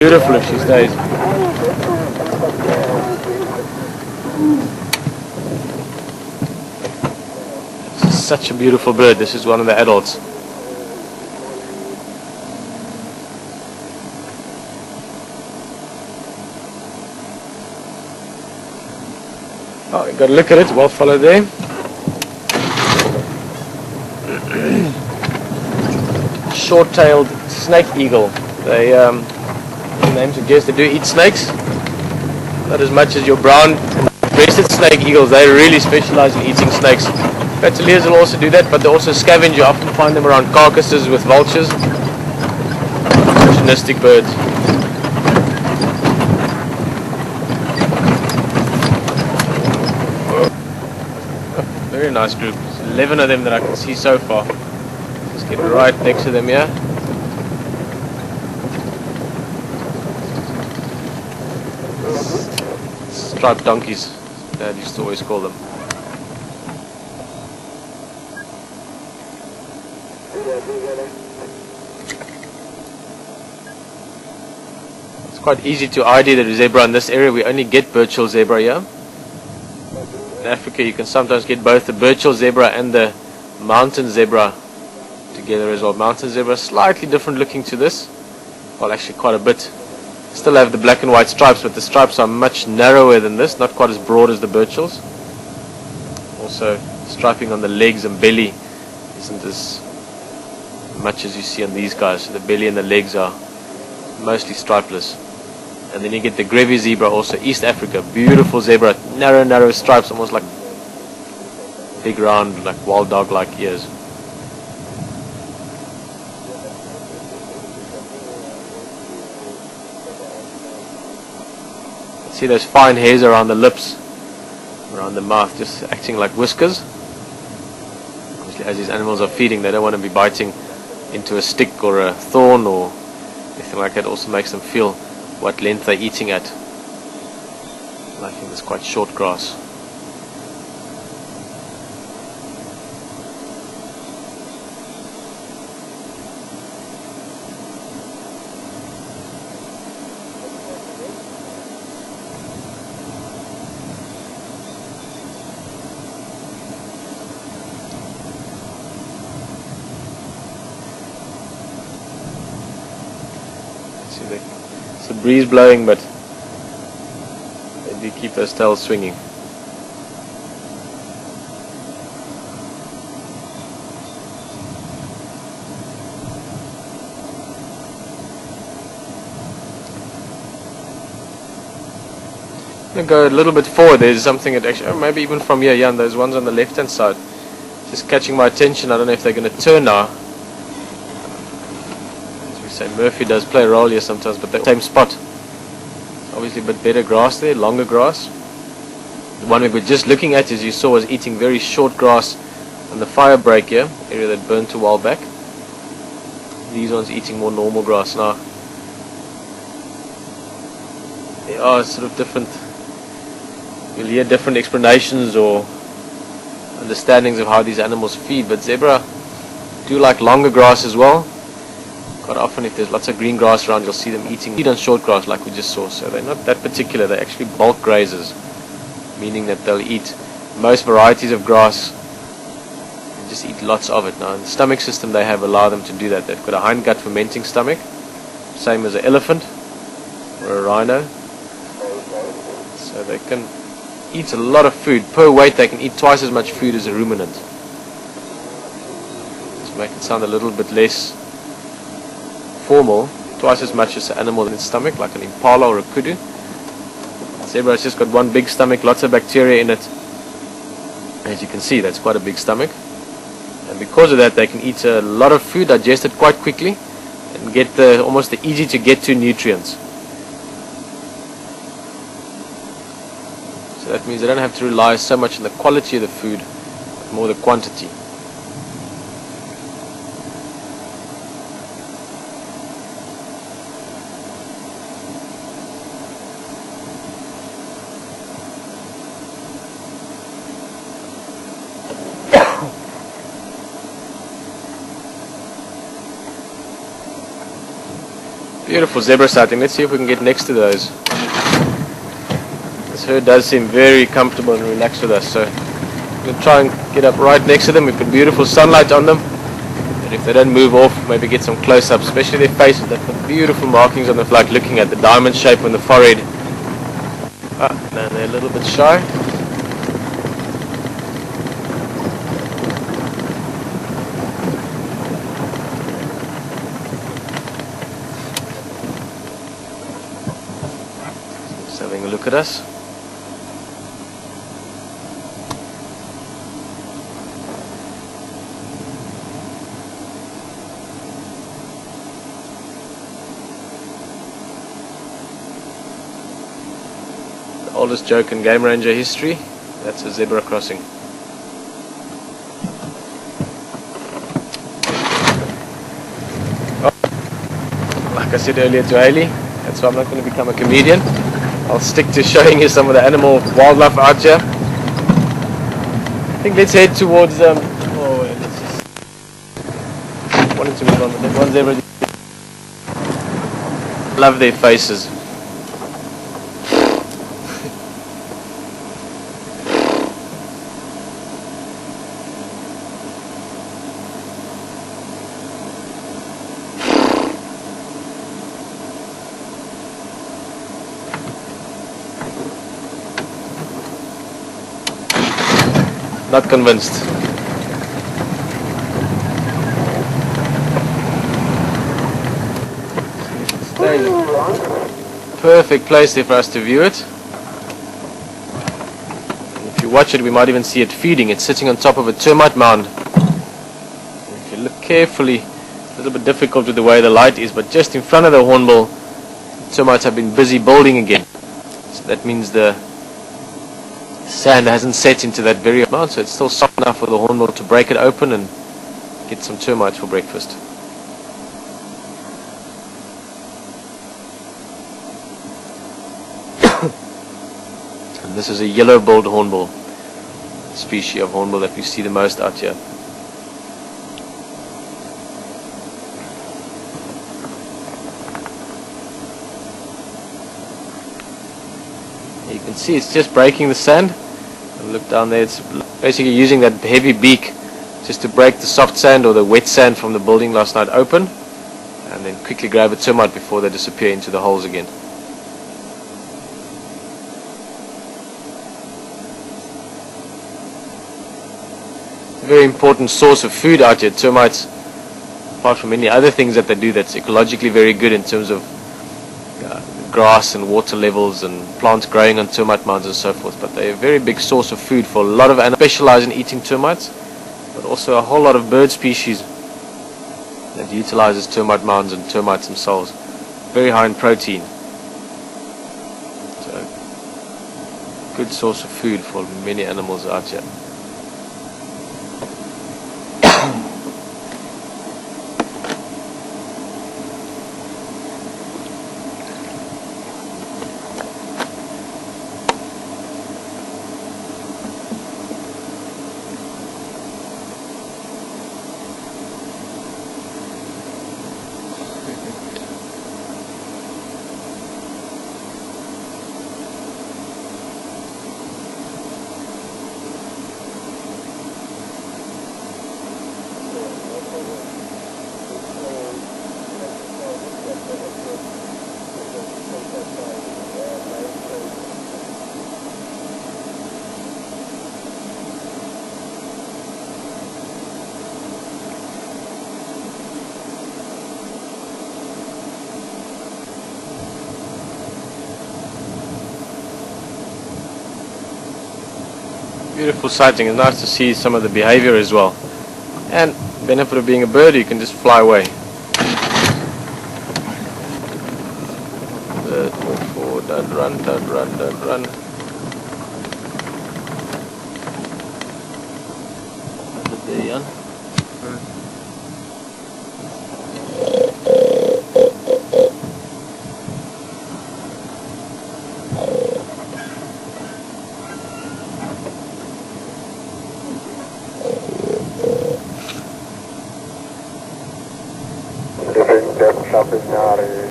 Beautiful if she stays. This is such a beautiful bird. This is one of the adults. Oh, you got to look at it. Well followed there. Short-tailed snake eagle. They, the name suggests they do eat snakes. Not as much as your brown-breasted snake eagles. They really specialize in eating snakes. Petreliers will also do that, but they also scavenge. You often find them around carcasses with vultures. Opportunistic birds. Very nice group. There's 11 of them that I can see so far. Just get right next to them here. Striped donkeys, Dad used to always call them. It's quite easy to ID the zebra in this area. We only get Birchill zebra here. In Africa you can sometimes get both the Birchill zebra and the mountain zebra together as well. Mountain zebra slightly different looking to this. Well, actually quite a bit. Still have the black and white stripes, but the stripes are much narrower than this, not quite as broad as the Birchills. Also, striping on the legs and belly isn't as much as you see on these guys. So the belly and the legs are mostly stripeless. And then you get the Grevy's zebra, also East Africa. Beautiful zebra, narrow stripes, almost like big round, like wild dog-like ears. See those fine hairs around the lips, around the mouth, just acting like whiskers. Obviously, as these animals are feeding, they don't want to be biting into a stick or a thorn or anything like that. Also makes them feel what length they're eating at. And I think it's quite short grass. It's a breeze blowing, but they do keep those tails swinging. I'm going to go a little bit forward. There's something that actually, maybe even from here, yeah, and those ones on the left hand side, just catching my attention. I don't know if they're going to turn now. Say Murphy does play a role here sometimes, but they're the same spot. Obviously a bit better grass there, longer grass. The one we were just looking at, as you saw, was eating very short grass on the fire break here, area that burnt a while back. These ones eating more normal grass now. They are sort of different. You'll hear different explanations or understandings of how these animals feed, but zebra do like longer grass as well. Quite often if there's lots of green grass around, you'll see them eat on short grass like we just saw. So they're not that particular, they're actually bulk grazers, meaning that they'll eat most varieties of grass and just eat lots of it. Now the stomach system they have allow them to do that. They've got a hindgut fermenting stomach, same as an elephant or a rhino. So they can eat a lot of food. Per weight they can eat twice as much food as a ruminant. Just make it sound a little bit less formal, twice as much as an animal in its stomach, like an impala or a kudu. Zebra's just got one big stomach, lots of bacteria in it. As you can see, that's quite a big stomach. And because of that, they can eat a lot of food, digest it quite quickly, and get almost the easy to get to nutrients. So that means they don't have to rely so much on the quality of the food, but more the quantity. Beautiful zebra sighting. Let's see if we can get next to those. This herd does seem very comfortable and relaxed with us, so I'm going to try and get up right next to them. We've got beautiful sunlight on them, and if they don't move off, maybe get some close-ups, especially their faces. They've got beautiful markings on them, like looking at the diamond shape on the forehead. No, they're a little bit shy. Just having a look at us. Oldest joke in game ranger history. That's a zebra crossing. Like I said earlier to Haley, that's why I'm not going to become a comedian. I'll stick to showing you some of the animal wildlife out here. I think let's head towards let's just wanted to move on with that one zebra. Love their faces. Not convinced. Perfect place there for us to view it. And if you watch it, we might even see it feeding. It's sitting on top of a termite mound. And if you look carefully, it's a little bit difficult with the way the light is, but just in front of the hornbill, termites have been busy building again. So that means the sand hasn't set into that very amount, so it's still soft enough for the hornbill to break it open and get some termites for breakfast. And this is a yellow-billed hornbill, species of hornbill that we see the most out here. You can see it's just breaking the sand. Look down there, it's basically using that heavy beak just to break the soft sand or the wet sand from the building last night open, and then quickly grab a termite before they disappear into the holes again. It's a very important source of food out here, termites, apart from many other things that they do that's ecologically very good in terms of grass and water levels and plants growing on termite mounds and so forth, but they're a very big source of food for a lot of animals. Specialize in eating termites, but also a whole lot of bird species that utilizes termite mounds and termites themselves. Very high in protein, so good source of food for many animals out here. Beautiful sighting. It's nice to see some of the behavior as well. And benefit of being a bird, you can just fly away. Bird, move forward, don't run, don't run, don't run.